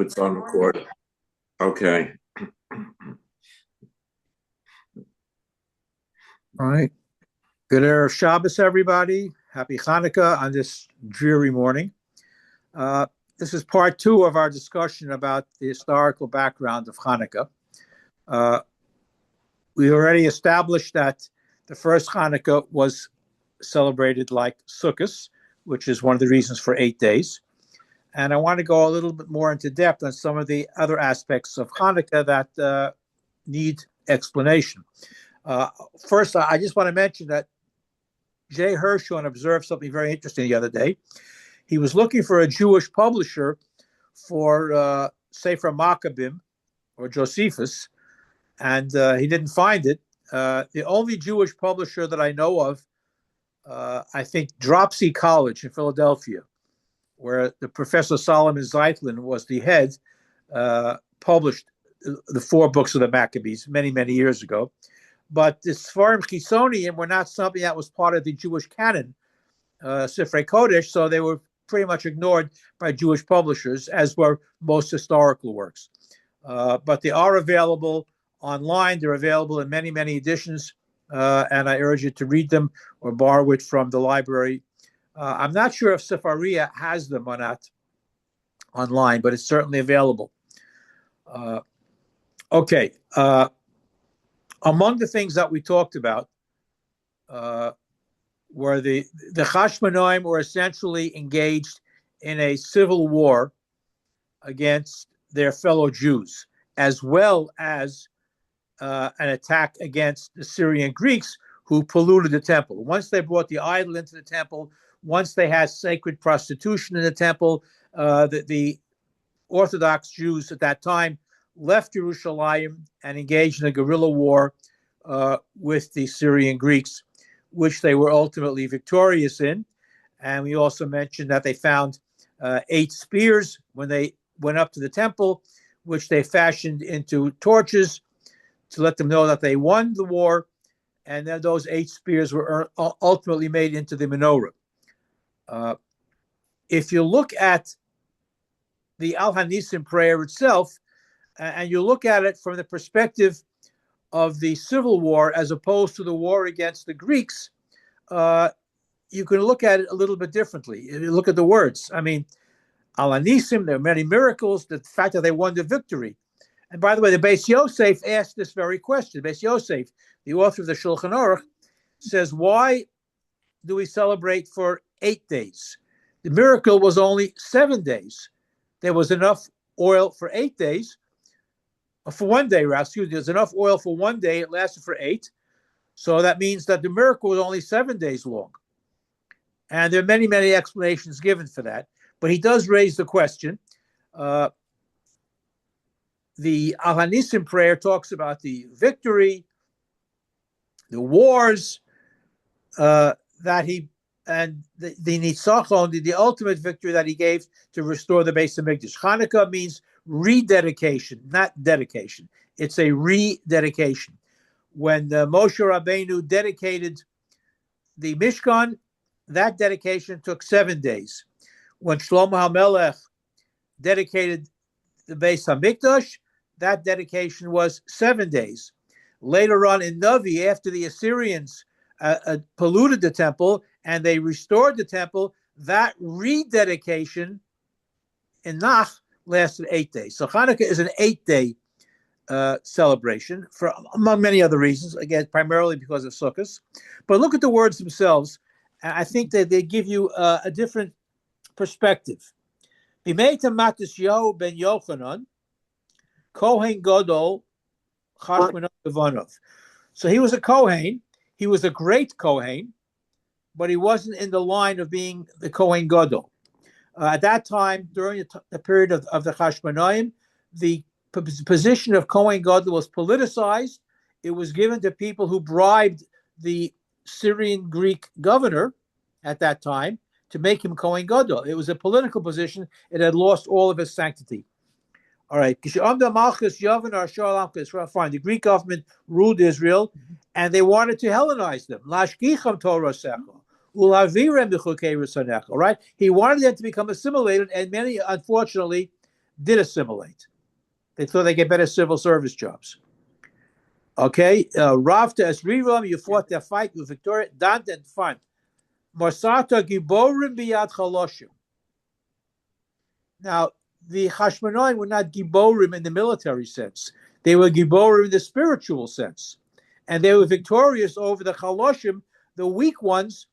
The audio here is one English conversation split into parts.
It's on record. Okay. All right. Good Erev Shabbos, everybody. Happy Hanukkah on this dreary morning. This is part two of our discussion about the historical background of Hanukkah. We already established that the first Hanukkah was celebrated like Sukkot, which is one of the reasons for 8 days. And I want to go a little bit more into depth on some of the other aspects of Hanukkah that need explanation. First, I just want to mention that Jay Hershon observed something very interesting the other day. He was looking for a Jewish publisher for Sefer Maccabim or Josephus, and he didn't find it. The only Jewish publisher that I know of, I think Dropsy College in Philadelphia, where the Professor Solomon Zeitlin was the head, published the 4 books of the Maccabees many, many years ago. But the Sfarim Chisonian were not something that was part of the Jewish canon, Sifrei Kodesh, so they were pretty much ignored by Jewish publishers, as were most historical works. But they are available online. They're available in many, many editions, and I urge you to read them or borrow it from the library. I'm not sure if Sefaria has them or not online, but it's certainly available. Okay. Among the things that we talked about were the Chashmonaim were essentially engaged in a civil war against their fellow Jews, as well as an attack against the Syrian Greeks who polluted the temple. Once they brought the idol into the temple, once they had sacred prostitution in the temple, the Orthodox Jews at that time left Jerusalem and engaged in a guerrilla war with the Syrian Greeks, which they were ultimately victorious in. And we also mentioned that they found 8 spears when they went up to the temple, which they fashioned into torches to let them know that they won the war. And then those 8 spears were ultimately made into the menorah. If you look at the Al Hanisim prayer itself, and you look at it from the perspective of the civil war as opposed to the war against the Greeks, you can look at it a little bit differently. If you look at the words, I mean, Al Hanisim, there are many miracles, the fact that they won the victory. And by the way, the Beis Yosef asked this very question. Beis Yosef, the author of the Shulchan Aruch, says, why do we celebrate for 8 days? The miracle was only 7 days. There was enough oil for 8 days. For 1 day, excuse me, there's enough oil for 1 day. It lasted for 8. So that means that the miracle was only 7 days long. And there are many, many explanations given for that. But he does raise the question. The Al Hanisim prayer talks about the victory, the wars that he, and the Nitzachon, the ultimate victory that he gave to restore the Beis Hamikdash. Hanukkah means rededication, not dedication. It's a rededication. When Moshe Rabbeinu dedicated the Mishkan, that dedication took 7 days. When Shlomo HaMelech dedicated the Beis Hamikdash, that dedication was 7 days. Later on in Navi, after the Assyrians polluted the temple and they restored the temple, that rededication in Nach lasted 8 days. So Hanukkah is an 8-day celebration, for among many other reasons, again, primarily because of Sukkot. But look at the words themselves. I think that they give you a different perspective. B'meita Matisyahu ben Yochanan, Kohen Gadol, Chashmonaim Levanov. So he was a Kohen. He was a great Kohen, but he wasn't in the line of being the Kohen Gadol. At that time, during the period of the Chashmonaim, the position of Kohen Gadol was politicized. It was given to people who bribed the Syrian Greek governor at that time to make him Kohen Gadol. It was a political position. It had lost all of its sanctity. All right. Fine. The Greek government ruled Israel, and they wanted to Hellenize them. Right? He wanted them to become assimilated, and many, unfortunately, did assimilate. They thought they get better civil service jobs. Okay, Ravta Esrivam, you fought their fight, you victorious, Dante and fine. Marsata Giborim Biyad Chaloshim. Now, the Hashmonaim were not Giborim in the military sense. They were Giborim in the spiritual sense. And they were victorious over the Chaloshim, the weak ones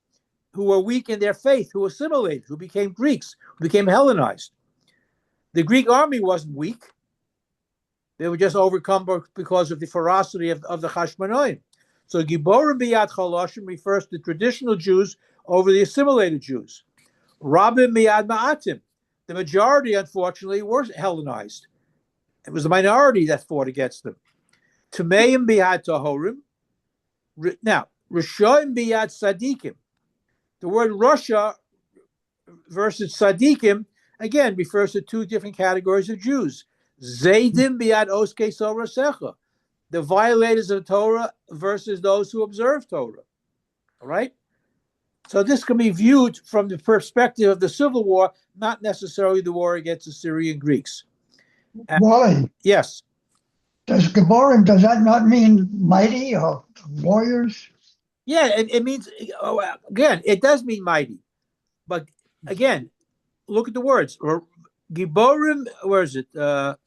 who were weak in their faith, who assimilated, who became Greeks, who became Hellenized. The Greek army wasn't weak. They were just overcome because of the ferocity of the Hashmonaim. So Giborim Biyad Chaloshim refers to traditional Jews over the assimilated Jews. Rabbi Miyad Ma'atim. The majority, unfortunately, were Hellenized. It was the minority that fought against them. Tameim Biyad Tahorim. Now, Rishoim Biyad Sadikim. The word Russia versus Sadikim, again, refers to two different categories of Jews. Zaydim Biyad Oskei Sorasecha. The violators of Torah versus those who observe Torah. All right? So this can be viewed from the perspective of the Civil War, not necessarily the war against the Syrian Greeks. Wally, Yes. does that not mean mighty or warriors? Yeah, it means, again, it does mean mighty. But again, look at the words. Giborim, where is it? Giborim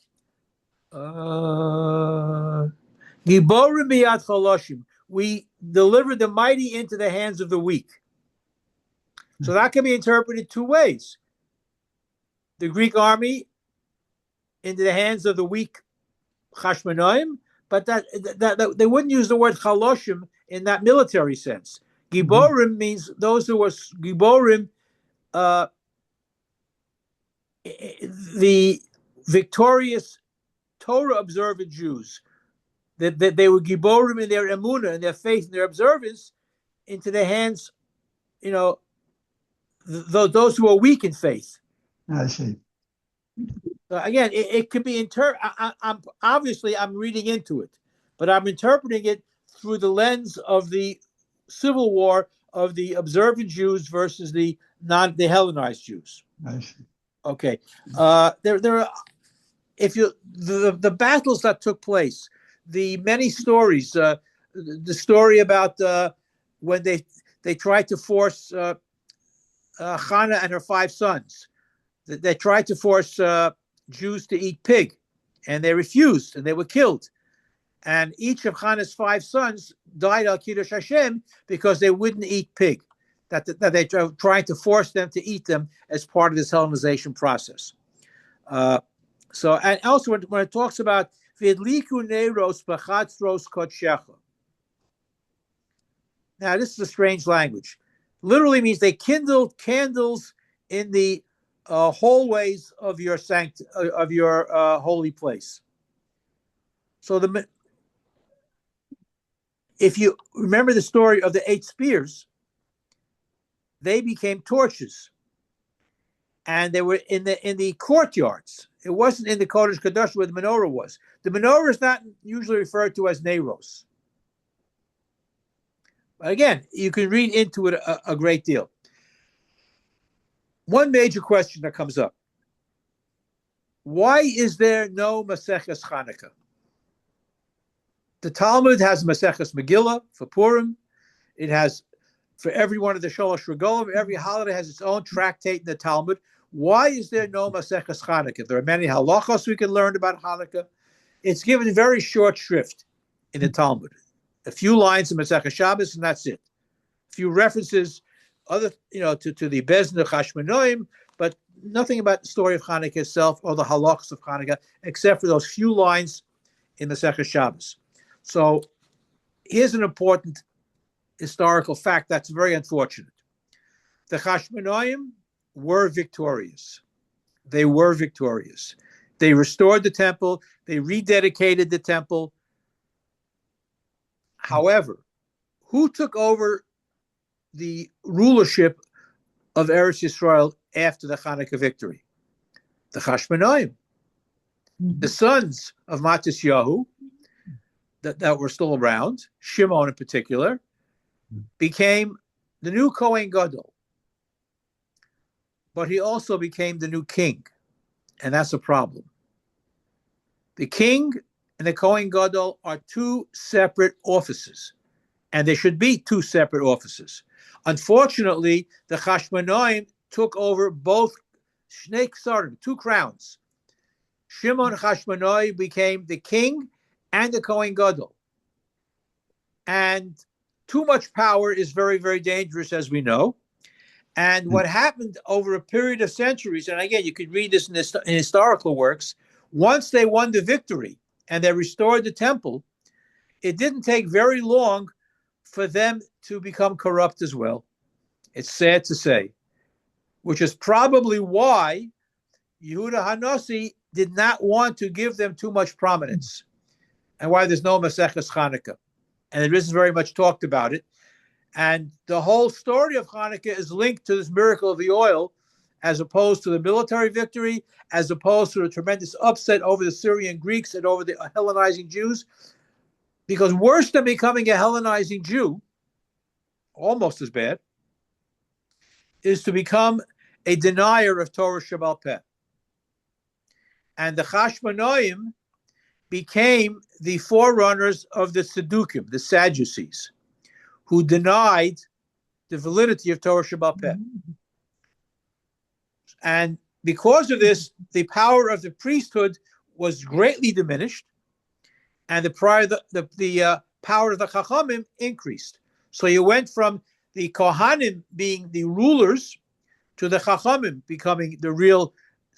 biyad chaloshim. We delivered the mighty into the hands of the weak. So that can be interpreted two ways. The Greek army into the hands of the weak Hashmonaim, but that they wouldn't use the word chaloshim in that military sense. Giborim means those who were Giborim, the victorious Torah observant Jews, that they were Giborim in their emunah, in their faith, in their observance, into the hands, those who are weak in faith. I see. Again, it could be I'm reading into it, but I'm interpreting it through the lens of the Civil War of the observant Jews versus the Hellenized Jews. I see. Okay, there are, if you the battles that took place, the many stories, the story about when they tried to force Hannah and her 5 sons. They tried to force Jews to eat pig, and they refused, and they were killed. And each of Hannah's 5 sons died al Kiddush Hashem because they wouldn't eat pig. That they trying to force them to eat them as part of this Hellenization process. So, and also when it talks about Vidliku Neiros B'chatzros Kodshecha. Now, this is a strange language. Literally means they kindled candles in the hallways of your holy place. So if you remember the story of the 8 spears, they became torches, and they were in the courtyards. It wasn't in the Kodesh Kadosh where the menorah was. The menorah is not usually referred to as Neiros. But again, you can read into it a great deal. One major question that comes up: why is there no Maseches Chanukah? The Talmud has Maseches Megillah for Purim. It has for every one of the Sholosh Regalim. Every holiday has its own tractate in the Talmud. Why is there no Maseches Chanukah? There are many halachos we can learn about Hanukkah. It's given very short shrift in the Talmud. A few lines in Maseches Shabbos, and that's it. A few references, to the Bezna Chashmonaim, but nothing about the story of Hanukkah itself or the halachos of Hanukkah, except for those few lines in Maseches Shabbos. So here's an important historical fact that's very unfortunate. The Chashmonaim were victorious. They were victorious. They restored the temple. They rededicated the temple. However, who took over the rulership of Eretz Yisrael after the Hanukkah victory? The Chashmonaim, the sons of Matisyahu that were still around, Shimon in particular, became the new Kohen Gadol. But he also became the new king, and that's a problem. The king and the Kohen Gadol are two separate offices, and there should be two separate offices. Unfortunately, the Chashmonaim took over both Shnei Ksarim, two crowns. Shimon Chashmonai became the king and the Kohen Gadol. And too much power is very, very dangerous, as we know. And what happened over a period of centuries, and again, you could read this in historical works, once they won the victory and they restored the temple, it didn't take very long for them to become corrupt as well. It's sad to say, which is probably why Yehuda Hanasi did not want to give them too much prominence, and why there's no Maseches Chanukah. And there isn't very much talked about it. And the whole story of Hanukkah is linked to this miracle of the oil, as opposed to the military victory, as opposed to the tremendous upset over the Syrian Greeks and over the Hellenizing Jews. Because worse than becoming a Hellenizing Jew, almost as bad, is to become a denier of Torah Shebaal Peh. And the Chashmonaim became the forerunners of the Saddukim, the Sadducees, who denied the validity of Torah Shebaal Peh. And because of this, the power of the priesthood was greatly diminished, and the power of the Chachamim increased. So you went from the Kohanim being the rulers to the Chachamim becoming the real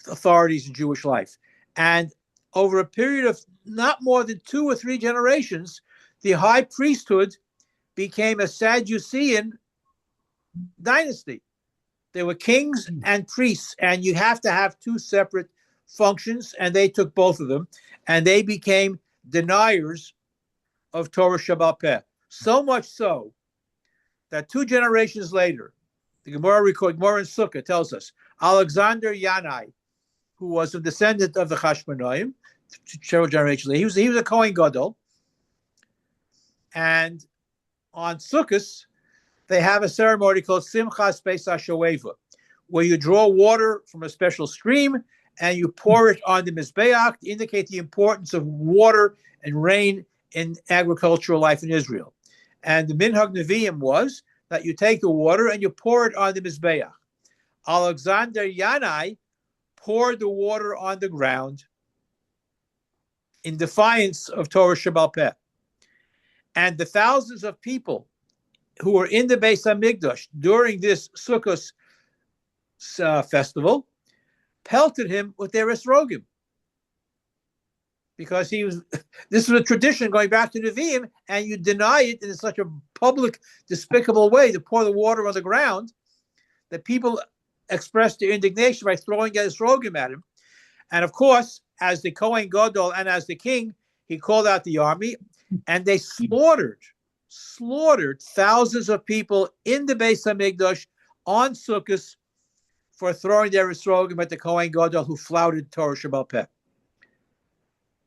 authorities in Jewish life. And over a period of not more than 2 or 3 generations, the high priesthood became a Sadducean dynasty. There were kings and priests, and you have to have 2 separate functions, and they took both of them, and they became deniers of Torah Shebaal Peh. So much so that 2 generations later, the Gemara in Sukkah tells us, Alexander Yanai, who was a descendant of the Chashmonaim, several generations later, he was a Kohen Gadol, and on Sukkot, they have a ceremony called Simchas Pesach Shoeva, where you draw water from a special stream and you pour it on the Mizbeach to indicate the importance of water and rain in agricultural life in Israel. And the Minhag Nevi'im was that you take the water and you pour it on the Mizbeach. Alexander Yanai poured the water on the ground in defiance of Torah Shebaal Peh. And the thousands of people who were in the Beis HaMikdash during this Sukkot festival pelted him with their esrogim, because this was a tradition going back to Nevi'im, and you deny it in such a public, despicable way to pour the water on the ground that people expressed their indignation by throwing esrogim at him. And of course, as the Kohen Gadol and as the king, he called out the army, and they slaughtered thousands of people in the Beis HaMikdash on Sukkot for throwing their esrogim at the Kohen Gadol who flouted Torah Shebaal Peh.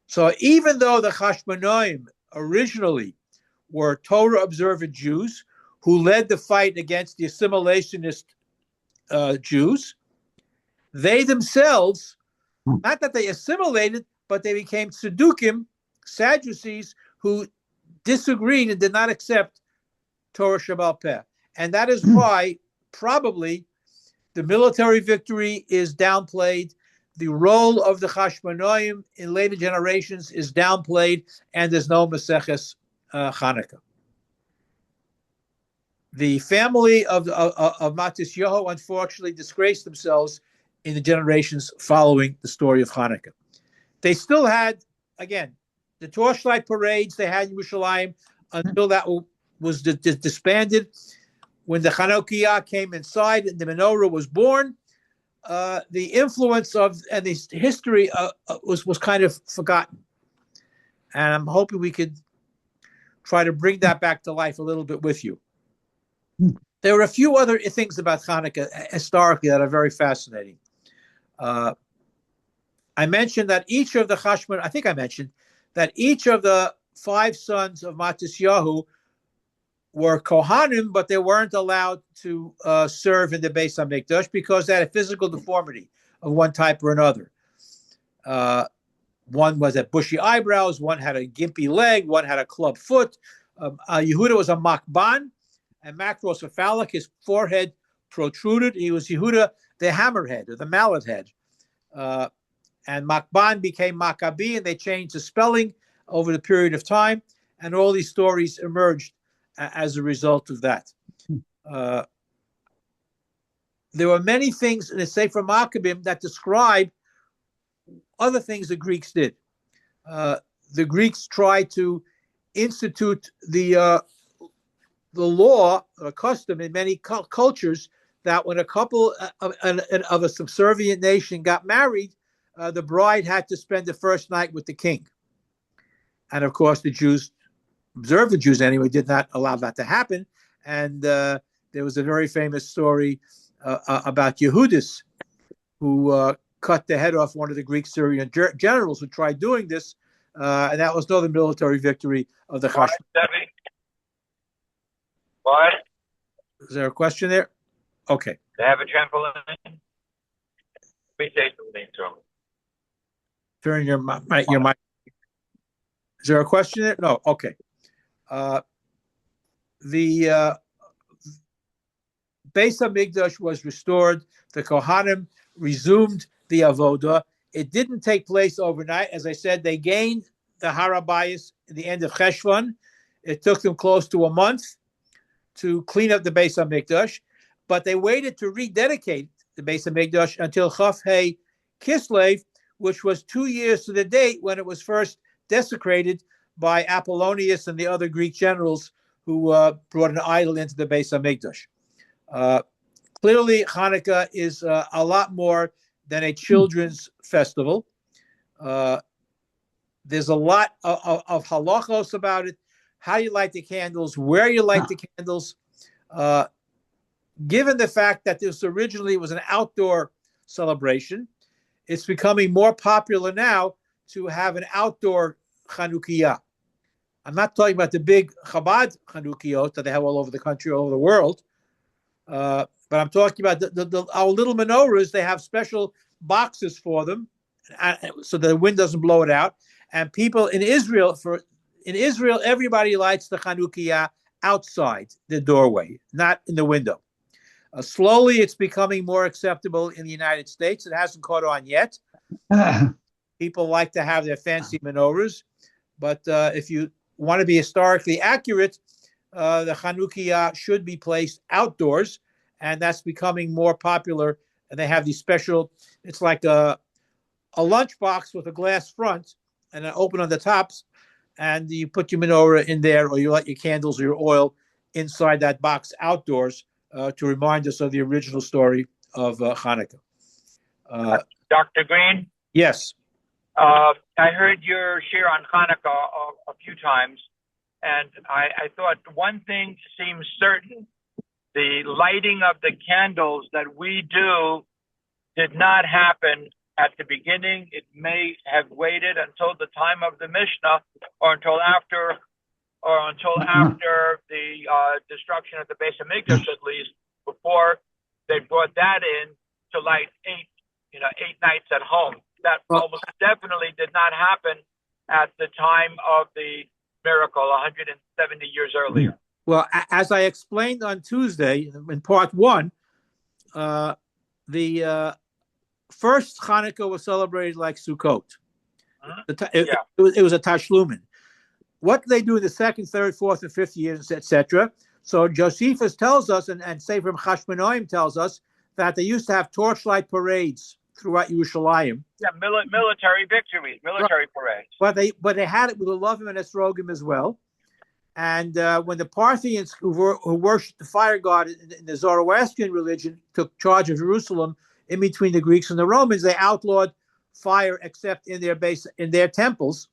So even though the Chashmonaim originally were Torah-observant Jews who led the fight against the assimilationist Jews, they themselves, not that they assimilated, but they became Saddukim, Sadducees, who disagreed and did not accept Torah Shebaal Peh. And that is why probably the military victory is downplayed, the role of the Chashmonaim in later generations is downplayed, and there's no Maseches Chanukah. The family of Matisyahu unfortunately disgraced themselves in the generations following the story of Chanukah. They still had, again, the torchlight parades they had in Yerushalayim until that was disbanded. When the Chanukiah came inside and the menorah was born, the influence of and the history was kind of forgotten. And I'm hoping we could try to bring that back to life a little bit with you. There are a few other things about Hanukkah historically that are very fascinating. I mentioned that each of the Chashmon, I think I mentioned that each of the 5 sons of Matisyahu were Kohanim, but they weren't allowed to serve in the Beis HaMikdash because they had a physical deformity of one type or another. One was had bushy eyebrows, one had a gimpy leg, one had a club foot. Yehuda was a makban, and macrocephalic. His forehead protruded. He was Yehuda the hammerhead or the mallet head. And makban became Maccabi, and they changed the spelling over the period of time, and all these stories emerged as a result of that. There were many things in the Sefer Maccabim that describe other things the Greeks did. The Greeks tried to institute the law or custom in many cultures that when a couple of a subservient nation got married, the bride had to spend the first night with the king. And of course, the Jews, observant Jews anyway, did not allow that to happen. And there was a very famous story about Yehudis, who cut the head off one of the Greek Syrian generals who tried doing this. And that was another military victory of the Chashmonaim. What? Is there a question there? Okay. They have a trampoline? Let me say something to them. Turn your mic. Is there a question there? No. Okay. The Beis Hamikdash was restored. The Kohanim resumed the avodah. It didn't take place overnight. As I said, they gained the Harabayas at the end of Cheshvan. It took them close to a month to clean up the Beis Hamikdash, but they waited to rededicate the Beis Hamikdash until Chaf Hei Kislev, which was 2 years to the date when it was first desecrated by Apollonius and the other Greek generals who brought an idol into the Beis Hamikdash. Clearly, Hanukkah is a lot more than a children's festival. There's a lot of halachos about it, how you light the candles, where you light the candles. Given the fact that this originally was an outdoor celebration, it's becoming more popular now to have an outdoor Chanukiah. I'm not talking about the big Chabad Chanukiot that they have all over the country, all over the world. But I'm talking about our little menorahs. They have special boxes for them, so the wind doesn't blow it out. And people in Israel, everybody lights the Chanukiah outside the doorway, not in the window. Slowly, it's becoming more acceptable in the United States. It hasn't caught on yet. People like to have their fancy menorahs, but if you want to be historically accurate, the Chanukiah should be placed outdoors, and that's becoming more popular. And they have these special, it's like a lunchbox with a glass front and an open on the tops, and you put your menorah in there, or you light your candles or your oil inside that box outdoors to remind us of the original story of Hanukkah. Dr. Greene? Yes. I heard your share on Hanukkah a few times, and I thought one thing seems certain. The lighting of the candles that we do did not happen at the beginning. It may have waited until the time of the Mishnah, or until after the destruction of the Beis Hamikdash, at least, before they brought that in to light eight nights at home. That almost definitely did not happen at the time of the miracle 170 years earlier. Well, as I explained on Tuesday in part one, the first Hanukkah was celebrated like Sukkot. It was a Tashlumin. What they do in the second, third, fourth, and fifth years, etc. So Josephus tells us, and Sefer Chashmonaim tells us, that they used to have torchlight parades throughout Yerushalayim. Yeah, military victories, military parades. But they had it with Ulavim and Esrogim as well. And when the Parthians, who worshipped the fire god in the Zoroastrian religion, took charge of Jerusalem in between the Greeks and the Romans, they outlawed fire except in their temples.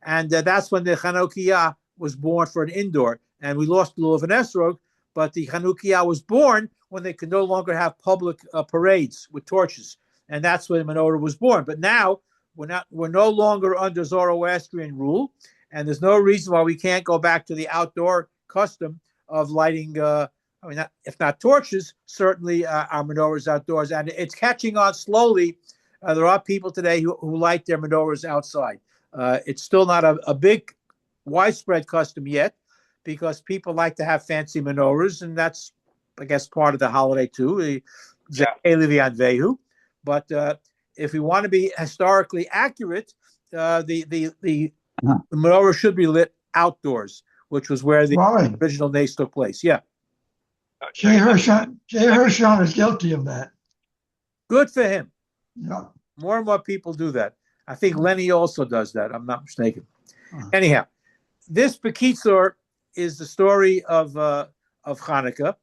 And that's when the Chanukiah was born for an indoor. And we lost Lulav and Esrog, but the Chanukiah was born when they could no longer have public parades with torches. And that's when the menorah was born. But now we're no longer under Zoroastrian rule, and there's no reason why we can't go back to the outdoor custom of lighting, if not torches, certainly our menorahs outdoors. And it's catching on slowly There are people today who light their menorahs outside. It's still not a big, widespread custom yet, because people like to have fancy menorahs, and that's, I guess, part of the holiday too. But if we want to be historically accurate, the menorah should be lit outdoors, which was where the original nace took place. Yeah. Jay Hershon is guilty of that. Good for him. Yeah. More and more people do that. I think Lenny also does that. I'm not mistaken. Anyhow, this Bekitzur is the story of Hanukkah.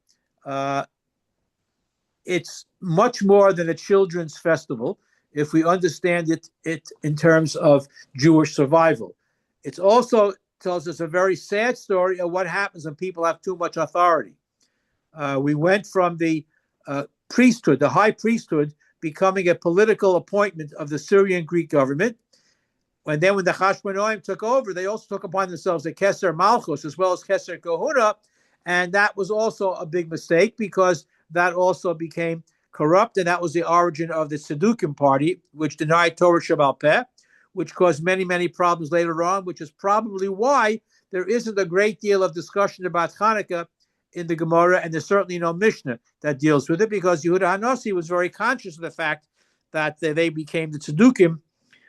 It's much more than a children's festival if we understand it in terms of Jewish survival. It also tells us a very sad story of what happens when people have too much authority. We went from the priesthood, the high priesthood, becoming a political appointment of the Syrian Greek government. And then when the Hashmonaim took over, they also took upon themselves the Keser Malchus as well as Keser Kahuna. And that was also a big mistake, because that also became corrupt. And that was the origin of the Sadukim party, which denied Torah Shebaal Peh, which caused many, many problems later on, which is probably why there isn't a great deal of discussion about Hanukkah in the Gemara, and there's certainly no Mishnah that deals with it, because Yehuda HaNasi was very conscious of the fact that they became the Tzedukim.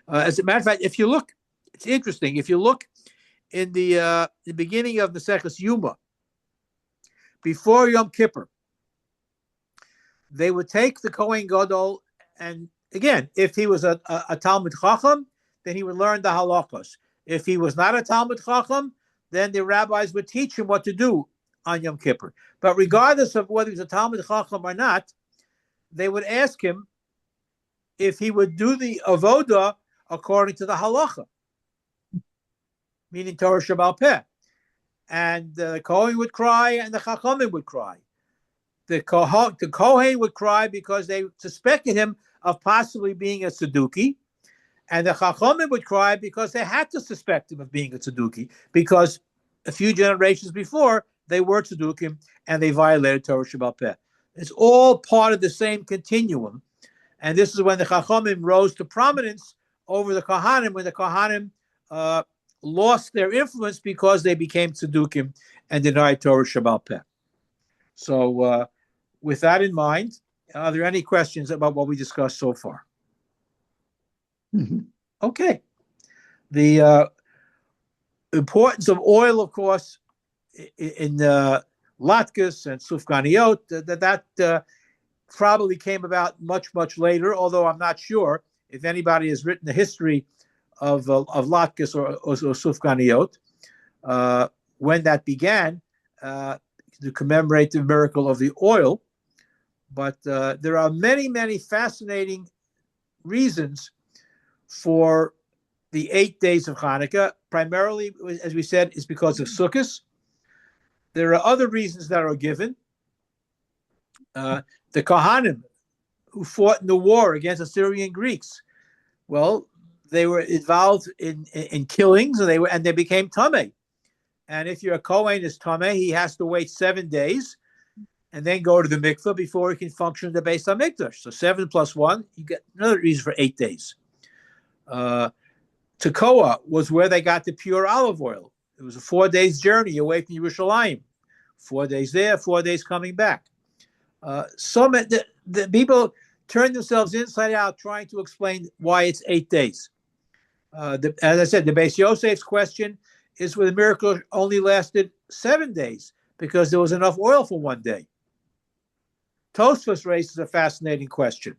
As a matter of fact, if you look, it's interesting. If you look in the beginning of the Maseches Yuma, before Yom Kippur, they would take the Kohen Gadol, and again, if he was a Talmid Chacham, then he would learn the halachos. If he was not a Talmid Chacham, then the rabbis would teach him what to do on Yom Kippur. But regardless of whether he's a Talmid Chacham or not, they would ask him if he would do the avoda according to the halacha, meaning Torah Shebaal Peh. And the Kohen would cry, and the Chachamim would cry. The Kohen would cry because they suspected him of possibly being a Tzeduki, and the Chachamim would cry because they had to suspect him of being a Tzeduki, because a few generations before, they were Tzedukim, and they violated Torah Shebaal Peh. It's all part of the same continuum. And this is when the Chachamim rose to prominence over the Kohanim, when the Kohanim lost their influence because they became Tzedukim and denied Torah Shebaal Peh. So with that in mind, are there any questions about what we discussed so far? Mm-hmm. Okay. The importance of oil, of course, in latkes and sufganiot, that probably came about much, much later, although I'm not sure if anybody has written the history of latkes or sufganiot, when that began, to commemorate the miracle of the oil. But there are many, many fascinating reasons for the 8 days of Hanukkah. Primarily, as we said, is because of Sukkot. There are other reasons that are given. The Kohanim, who fought in the war against the Syrian Greeks, well, they were involved in killings, and they became tameh. And if your Kohen is tameh, he has to wait 7 days and then go to the mikveh before he can function in the Beis HaMikdash. So 7 plus 1, you get another reason for 8 days. Tekoa was where they got the pure olive oil. It was a 4 days journey away from Yerushalayim. 4 days there, 4 days coming back. The people turn themselves inside out trying to explain why it's 8 days. As I said, the Beis Yosef's question is where the miracle only lasted 7 days because there was enough oil for 1 day. Tosfos raises a fascinating question,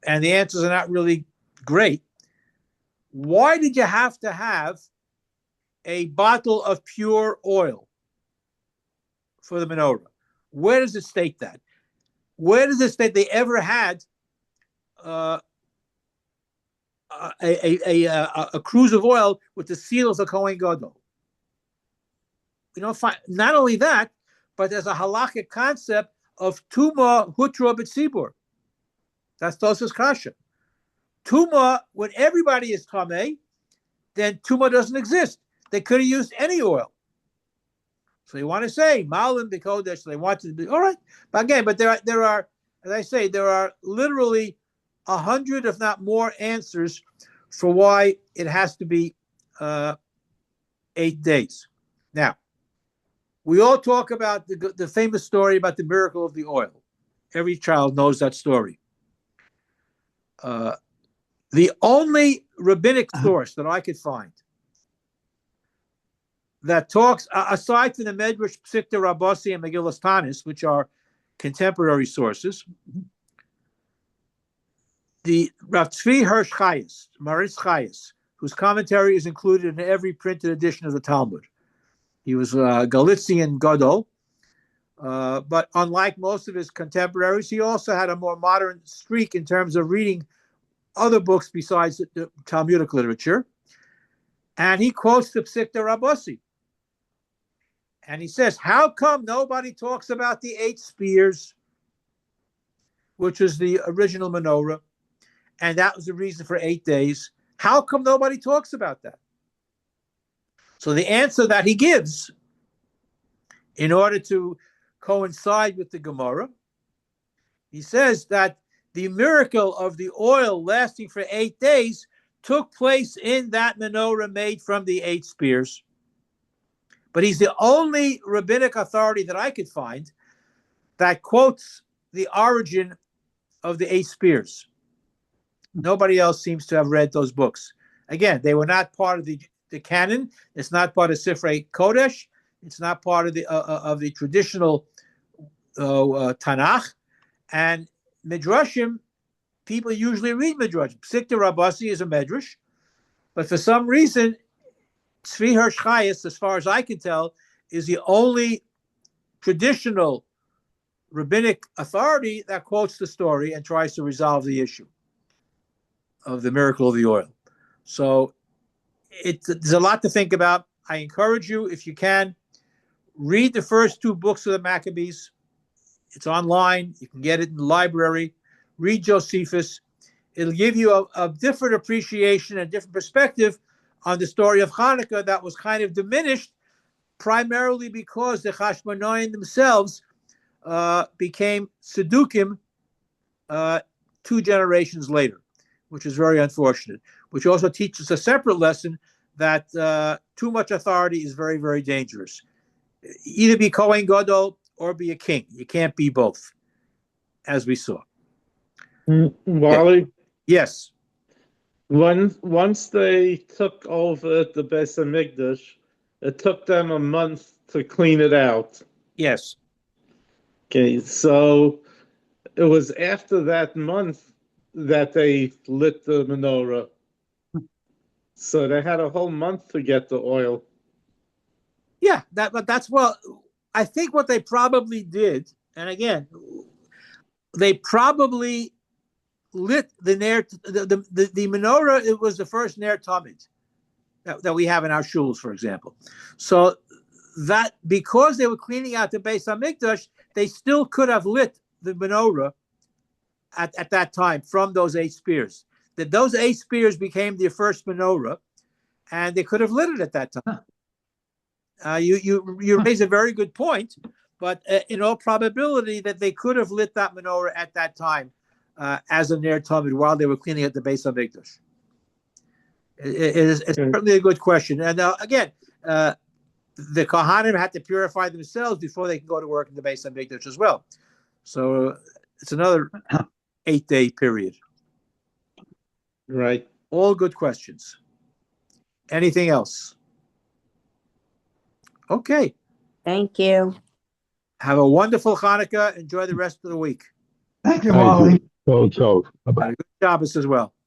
and the answers are not really great. Why did you have to have a bottle of pure oil for the menorah? Where does it state that? Where does it state they ever had a cruse of oil with the seal of the Kohen Gadol? You don't find. Not only that, but there's a halakhic concept of tuma hutra b'tzibur. That's Tosfos kasha. Tuma, when everybody is tameh, then tuma doesn't exist. They could have used any oil. So you want to say malim b'kodesh? They wanted to be all right, but again, there are, as I say, there are literally 100, if not more, answers for why it has to be 8 days. Now, we all talk about the famous story about the miracle of the oil. Every child knows that story. The only rabbinic source that I could find that talks, aside from the Medrash Psikta Rabbi and Megillas Tanis, which are contemporary sources, the Rav Tzvi Hirsch Chayes, Maritz Chayes, whose commentary is included in every printed edition of the Talmud. He was Galician Gadol, but unlike most of his contemporaries, he also had a more modern streak in terms of reading other books besides the Talmudic literature. And he quotes the Psikta Rabbi. And he says, how come nobody talks about the 8 spears, which is the original menorah, and that was the reason for 8 days? How come nobody talks about that? So the answer that he gives, in order to coincide with the Gemara, he says that the miracle of the oil lasting for 8 days took place in that menorah made from the 8 spears. But he's the only rabbinic authority that I could find that quotes the origin of the 8 spears. Nobody else seems to have read those books. Again, they were not part of the canon. It's not part of Sifrei Kodesh. It's not part of the traditional Tanakh. And Midrashim, people usually read Midrashim. Psikta Rabasi is a Midrash, but for some reason, Tzvi Hirsch Chayes, as far as I can tell, is the only traditional rabbinic authority that quotes the story and tries to resolve the issue of the miracle of the oil. So there's a lot to think about. I encourage you, if you can, read the first 2 books of the Maccabees. It's online. You can get it in the library. Read Josephus. It'll give you a different appreciation and different perspective on the story of Hanukkah that was kind of diminished, primarily because the Chashmonaim themselves became Sedukim 2 generations later, which is very unfortunate, which also teaches a separate lesson that too much authority is very, very dangerous. Either be Kohen Gadol or be a king. You can't be both, as we saw. Wally? Yes. Once they took over the Beis Hamikdash, it took them a month to clean it out. Yes. Okay, so it was after that month that they lit the menorah. So they had a whole month to get the oil. Yeah, that's well. I think what they probably did, and again, they probably lit the menorah. It was the first ner tamid that we have in our shuls, for example. So that because they were cleaning out the Beis Hamikdash, they still could have lit the menorah at that time from those 8 spears. That those 8 spears became the first menorah, and they could have lit it at that time. You raise a very good point, but in all probability that they could have lit that menorah at that time as a ner tamid while they were cleaning at the Beis Hamikdash. It's certainly a good question. And again, the Kohanim had to purify themselves before they can go to work in the Beis Hamikdash as well. So it's another 8-day period. Right. All good questions. Anything else? Okay. Thank you. Have a wonderful Hanukkah. Enjoy the rest of the week. Thank you, Wally. So, bye-bye. And a good Shabbos as well.